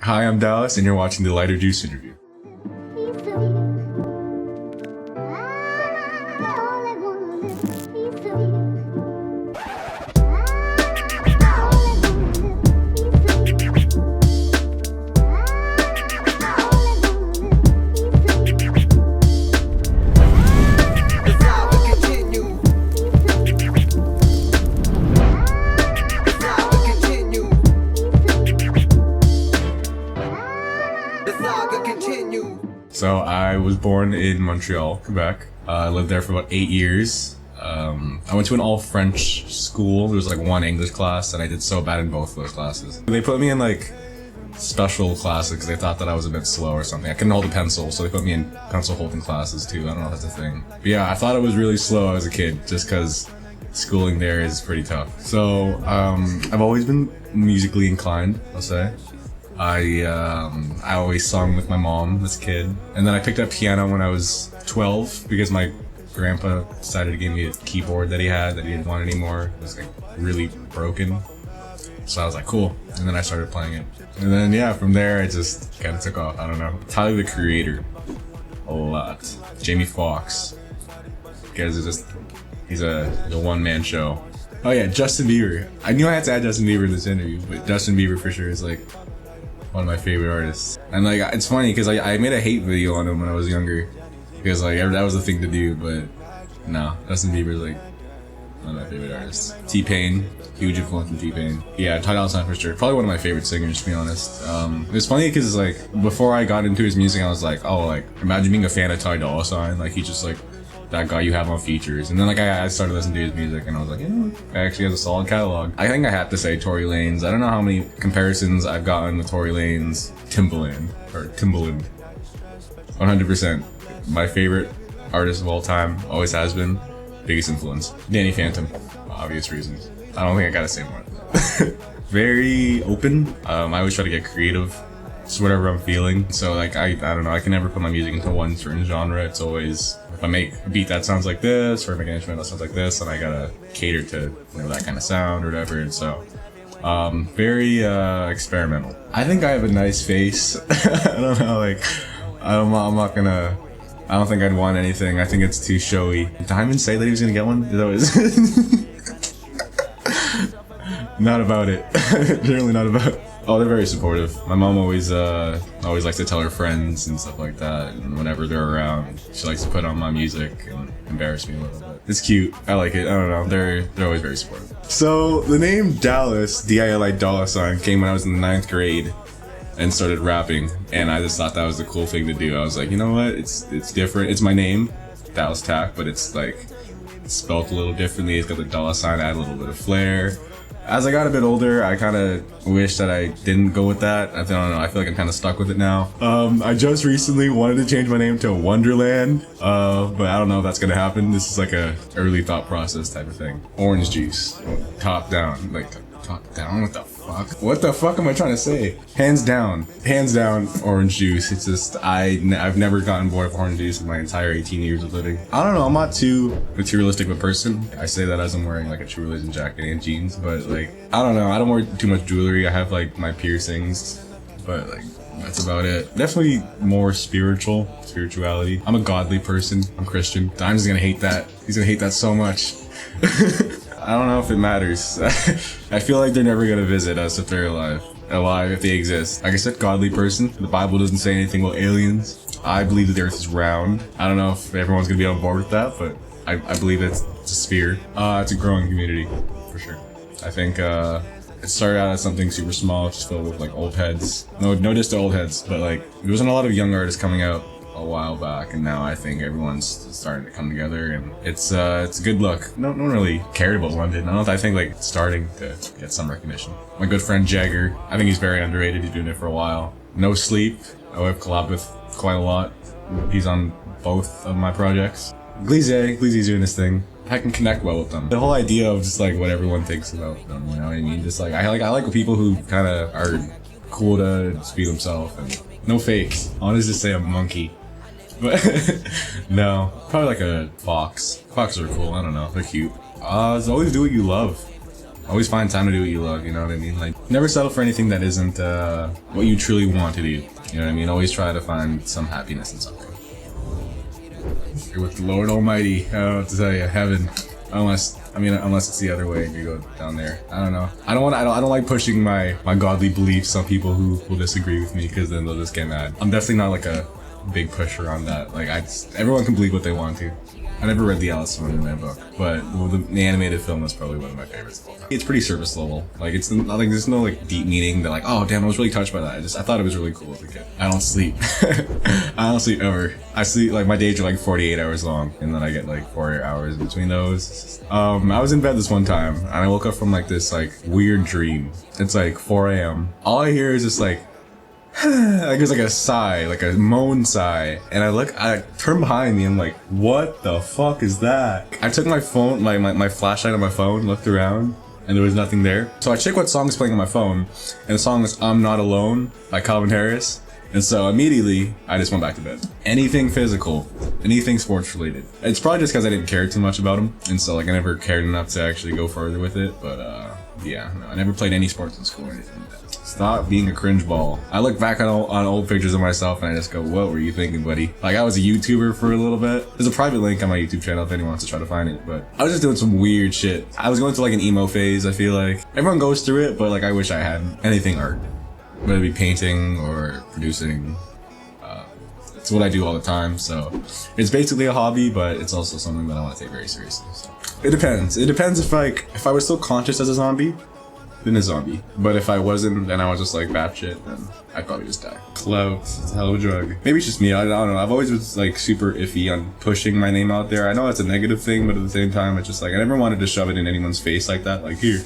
Hi, I'm Dallas, and you're watching the Lighter Juice interview. So I was born in Montreal, Quebec. I lived there for about 8 years. I went to an all-French school. There was like one English class, and I did so bad in both of those classes. They put me in like special classes because they thought that I was a bit slow or something. I couldn't hold a pencil, so they put me in pencil holding classes too. I don't know if that's a thing. But yeah, I thought I was really slow as a kid just because schooling there is pretty tough. So I've always been musically inclined, I'll say. I always sung with my mom as a kid, and then I picked up piano when I was 12 because my grandpa decided to give me a keyboard that he didn't want anymore. It was like really broken, so I was like, cool. And then I started playing it, and then yeah, from there it just kind of took off. I don't know. Tyler the Creator, a lot. Jamie Foxx, because he's a one-man show. Oh yeah, Justin Bieber. I knew I had to add Justin Bieber in this interview, but Justin Bieber for sure is like one of my favorite artists. And like, it's funny because I made a hate video on him when I was younger because like that was the thing to do, but no, Justin Bieber's like one of my favorite artists. T-Pain, huge influence from T-Pain. Yeah, Ty Dolla $ign for sure. Probably one of my favorite singers, to be honest. It was funny because like before I got into his music, I was like, oh, like imagine being a fan of Ty Dolla $ign. Like he's just like that guy you have on features. And then like I started listening to his music and I was like, yeah, he actually has a solid catalog. I think I have to say Tory Lanez. I don't know how many comparisons I've gotten with Tory Lanez. Timbaland. 100%. My favorite artist of all time, always has been. Biggest influence. Danny Phantom, obvious reasons. I don't think I gotta say more. Very open. I always try to get creative. Just whatever I'm feeling. So like I don't know, I can never put my music into one certain genre. It's always, if I make a beat that sounds like this, or I make an instrument that sounds like this, then I gotta cater to that kind of sound or whatever. And so very experimental. I think I have a nice face. I don't know, like I'm not gonna, I don't think I'd want anything. I think it's too showy. Did Diamond say that he was gonna get one? That was not about it. Generally not about it. Oh, they're very supportive. My mom always likes to tell her friends and stuff like that, and whenever they're around, she likes to put on my music and embarrass me a little bit. It's cute. I like it. I don't know. They're always very supportive. So the name Dallas, D-I-L-I Dollar Sign, came when I was in the 9th grade and started rapping, and I just thought that was the cool thing to do. I was like, you know what? It's different. It's my name, Dallas Tack, but it's like it's spelled a little differently. It's got the dollar sign, add a little bit of flair. As I got a bit older, I kind of wish that I didn't go with that. I don't know, I feel like I'm kind of stuck with it now. I just recently wanted to change my name to Wonderland, but I don't know if that's gonna happen. This is like a early thought process type of thing. Orange juice, top down, like top down, what the fuck? What the fuck am I trying to say? Hands down, orange juice. It's just, I've never gotten bored of orange juice in my entire 18 years of living. I don't know, I'm not too materialistic of a person. I say that as I'm wearing like a True Religion jacket and jeans, but like, I don't know, I don't wear too much jewelry. I have like my piercings, but like, that's about it. Definitely more spirituality. I'm a godly person. I'm Christian. Dime's gonna hate that. He's gonna hate that so much. I don't know if it matters. I feel like they're never gonna visit us if they're alive if they exist. Like I said, godly person. The Bible doesn't say anything about aliens. I believe that the earth is round. I don't know if everyone's gonna be on board with that, but I believe it's a sphere. It's a growing community, for sure. I think it started out as something super small, just filled with like old heads. No diss to old heads, but like there wasn't a lot of young artists coming out a while back, and now I think everyone's starting to come together, and it's a good look. No one really cared about London. I think like it's starting to get some recognition. My good friend Jagger, I think he's very underrated. He's doing it for a while. No Sleep, I've collabed with quite a lot. He's on both of my projects. Gleezy's doing this thing. I can connect well with them. The whole idea of just like what everyone thinks about them, you know what I mean? Just like I like people who kind of are cool to just be themselves and no fakes. I wanted to say a monkey. But no, probably like a fox. Foxes are cool, I don't know, they're cute. Always do what you love. Always find time to do what you love, you know what I mean? Like, never settle for anything that isn't what you truly want to do. You know what I mean? Always try to find some happiness in something. You're with the Lord Almighty. I don't know what to tell you. Heaven. Unless it's the other way and you go down there. I don't know. I don't like pushing my godly beliefs. Some people who will disagree with me because then they'll just get mad. I'm definitely not like a big pusher on that. Like, everyone can believe what they want to. I never read the Alice in Wonderland book, but the animated film is probably one of my favorites of all time. It's pretty surface level. Like, it's not like there's no like deep meaning that like, oh damn, I was really touched by that. I thought it was really cool as a kid. I don't sleep. I don't sleep ever. I sleep like my days are like 48 hours long, and then I get like 4 hours in between those. I was in bed this one time, and I woke up from like this like weird dream. It's like 4 a.m. All I hear is just like like there's like a sigh, like a moan sigh, and I turn behind me and I'm like, what the fuck is that? I took my phone, my flashlight on my phone, looked around, and there was nothing there. So I checked what song is playing on my phone, and the song is I'm Not Alone by Calvin Harris. And so immediately I just went back to bed. Anything physical, anything sports related. It's probably just because I didn't care too much about them, and so like I never cared enough to actually go further with it. But yeah, no, I never played any sports in school or anything like that. Stop being a cringe ball. I look back on old pictures of myself and I just go, what were you thinking, buddy? Like, I was a YouTuber for a little bit. There's a private link on my YouTube channel if anyone wants to try to find it, but I was just doing some weird shit. I was going through like an emo phase, I feel like. Everyone goes through it, but like I wish I had anything art. Whether it be painting or producing. It's what I do all the time, so it's basically a hobby, but it's also something that I want to take very seriously. So it depends. It depends if I was still conscious as a zombie, then a zombie. But if I wasn't, then I was just like batshit, then I'd probably just die. Clout, it's a hell of a drug. Maybe it's just me, I don't know. I've always been like super iffy on pushing my name out there. I know it's a negative thing, but at the same time, it's just like, I never wanted to shove it in anyone's face like that, like here.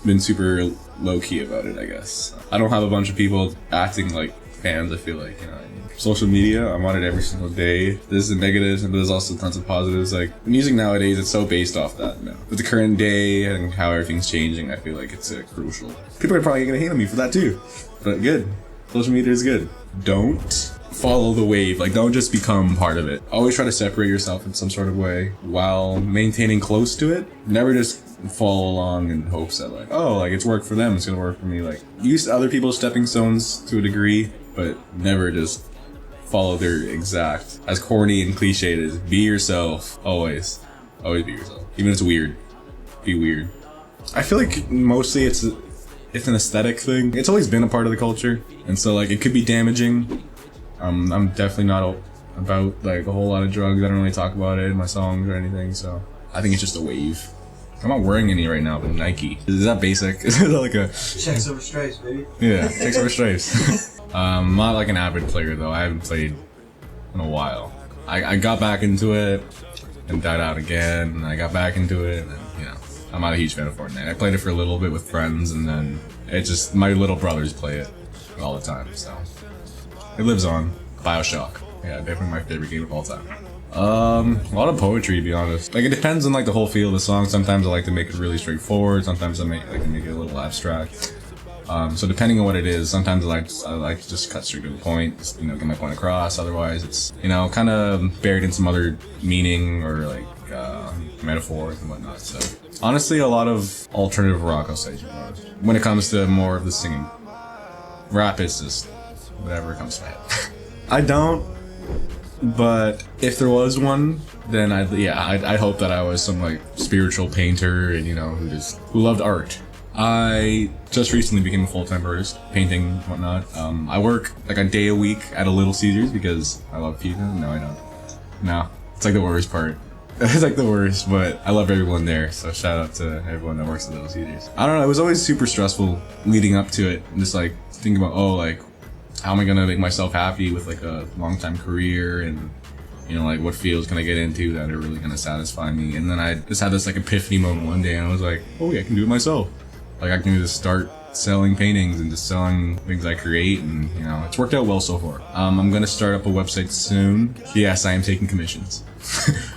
Been super low key about it, I guess. I don't have a bunch of people acting like fans, I feel like, you know. Social media, I'm on it every single day. There's the negatives, and there's also tons of positives. Like, music nowadays, it's so based off that now. With the current day and how everything's changing, I feel like it's crucial. People are probably gonna hate on me for that too. But good. Social media is good. Don't follow the wave. Like, don't just become part of it. Always try to separate yourself in some sort of way while maintaining close to it. Never just follow along in hopes that like, oh, like it's worked for them, it's gonna work for me. Like, use other people's stepping stones to a degree, but never just follow their exact. As corny and cliche it is, be yourself. Always be yourself. Even if it's weird, be weird. I feel like mostly it's an aesthetic thing. It's always been a part of the culture, and so like it could be damaging. I'm definitely not about like a whole lot of drugs. I don't really talk about it in my songs or anything, so I think it's just a wave. I'm not wearing any right now, but Nike. Is that basic? Is that like a checks over stripes, baby? Yeah, checks over stripes. I'm not like an avid player though. I haven't played in a while. I got back into it and died out again, and I got back into it, and then, you know, I'm not a huge fan of Fortnite. I played it for a little bit with friends, and then it just, my little brothers play it all the time, so it lives on. BioShock. Yeah, definitely my favorite game of all time. A lot of poetry, to be honest. Like, it depends on like the whole feel of the song. Sometimes I like to make it really straightforward. Sometimes I like to make it a little abstract. So depending on what it is, sometimes I like to just cut straight to the point, just, you know, get my point across. Otherwise, it's, you know, kind of buried in some other meaning or like metaphors and whatnot. So honestly, a lot of alternative rock, I'll say, when it comes to more of the singing. Rap is just whatever comes to my head. I don't. But if there was one, then I'd hope that I was some like spiritual painter and, you know, who loved art. I just recently became a full-time artist, painting and whatnot. I work like a day a week at a Little Caesars because I love pizza. No, I don't. No, it's like the worst part. It's like the worst, but I love everyone there. So shout out to everyone that works at Little Caesars. I don't know, it was always super stressful leading up to it. And just like thinking about, oh, like, how am I gonna make myself happy with like a long-time career, and, you know, like what fields can I get into that are really gonna satisfy me? And then I just had this like epiphany moment one day, and I was like, oh yeah, I can do it myself. Like, I can just start selling paintings and just selling things I create, and, you know, it's worked out well so far. I'm gonna start up a website soon. Yes, I am taking commissions.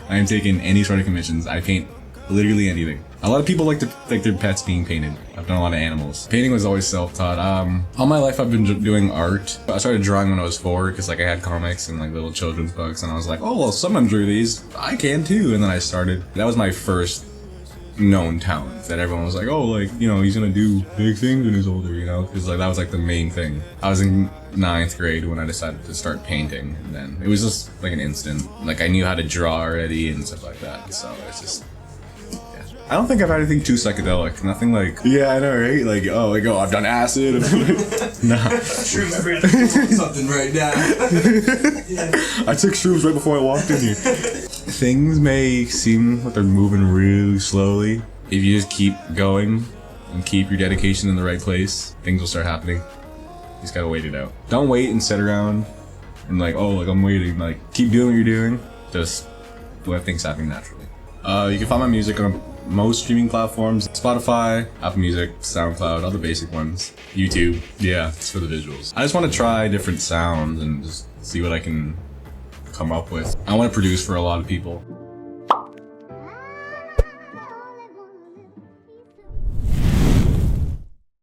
I am taking any sort of commissions. I paint literally anything. A lot of people like their pets being painted. I've done a lot of animals. Painting was always self-taught. All my life I've been doing art. I started drawing when I was 4 because like I had comics and like little children's books, and I was like, oh, well, someone drew these, I can too. And then I started. That was my first known talents that everyone was like, oh, like, you know, he's gonna do big things when he's older, you know, because like that was like the main thing. I was in 9th grade when I decided to start painting, and then it was just like an instant. Like I knew how to draw already and stuff like that, so it's just. I don't think I've had anything too psychedelic. Nothing like, yeah, I know, right? Like, oh, like, oh, I've done acid. Nah. Shrooms, I'm doing something right now. I took shrooms right before I walked in here. Things may seem like they're moving really slowly. If you just keep going and keep your dedication in the right place, things will start happening. You just gotta wait it out. Don't wait and sit around and like, oh, like I'm waiting. Like, keep doing what you're doing. Just let things happen naturally. You can find my music on most streaming platforms: Spotify, Apple Music, SoundCloud, all the basic ones. YouTube, yeah, it's for the visuals. I just want to try different sounds and just see what I can come up with. I want to produce for a lot of people.